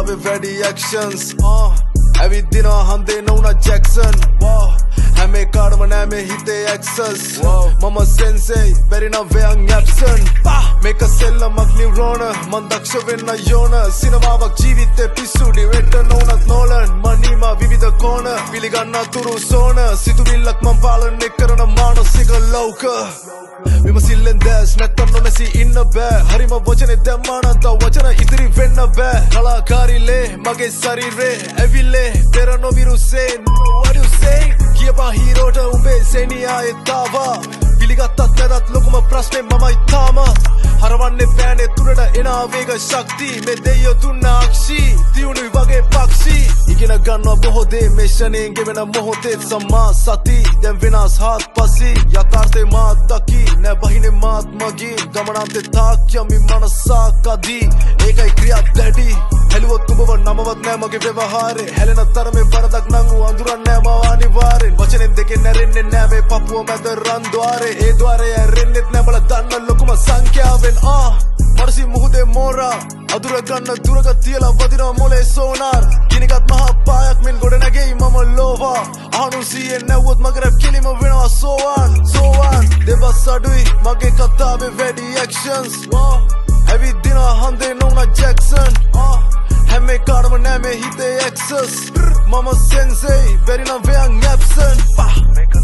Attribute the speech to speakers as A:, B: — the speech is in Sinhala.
A: katawe ready actions ඇවිදින හන්දේ නොවුනා ජැක්සන් හැම එකටම නෑ මේ හිතේ access මම sensei බැරි නම් වෙයන් absent මේක සෙල්ලමක් නිරෝණ මන් දක්ෂ වෙන්න යෝන සිනමාවක් ජීවිතේ පිස්සු ඩිරෙක්ටර් නොවුනත් නෝලන් මනීමා විවිධ කෝණ පිළිගන්න තුරු සෝන සිතුවිල්ලක් මන් පාලනය කරන මානසික ලෞක විමසිල්ලෙන් දැස් නැත්තම් නොමැසී ඉන්න බෑ හරිම වචනේ දැම්මා නම් තව වචන ඉදිරි වෙන්න බෑ කලාකාරිලේ මගේ ශරීරේ ඇවිල්ලේ පෙර නොවිරුසේ what you say කියපා හීරෝට උඹේ සෙනියායේ තාවා පිළිගත්තත් නැතත් ලොකුම ප්‍රශ්නේ මමයි තාමත් හරවන්නේ බෑනේ තුරට එන ආවේග ශක්තිය මේ දෙයියෝ දුන්න අක්ෂි තියුණුයි වගේ පක්ෂි ඉගෙන ගන්නවා බොහෝ දේ මේ ෂණයෙන් ගෙවෙන මොහොතේ සම්මා සති දැන් වෙනස් හාත්පසි යථාර්ථේ මාත් දකි නෑ බහිනේ මාත් මගේ ගමනාන්තේ තාක් යමි මනසා කදී ඒකයි ක්‍රියා දැඩි හැලුවොත් උඹව නමවත් නෑ මගේ ව්‍යවහාරේ හැලෙන තරමේ වරදක් නම් අඳුරන්නේ නෑ මව අනිවාර්යෙන් වචනෙන් දෙකෙන් නැරෙන්නේ නෑ මේ පපුව මැද රන් ద్వාරේ ඒ ద్వාරේ ඇරෙන්නෙත් නෑ බල දන්න ලොකුම සංඛ්‍යාවෙන් මනසි මුහුදේ මෝරා අදුර ගන්න දුරක තියලා වදිනවා මොලේ සෝනාර් ගිනිගත් මහා පායක් මෙන් ගොඩ නැගෙයි මම ලෝවා අහනුසියෙන් නැවුවොත් මගේ රැප් කෙලිම වෙනවා සෝවාන් දෙබස් අඩුයි මගේ කතාවේ වැඩි actions ඇවිදින හන්දේ නොවුනා ජැක්සන් හැම එකටම නෑ මේ හිතේ access මම sensei බැරි නම් වෙයන් absent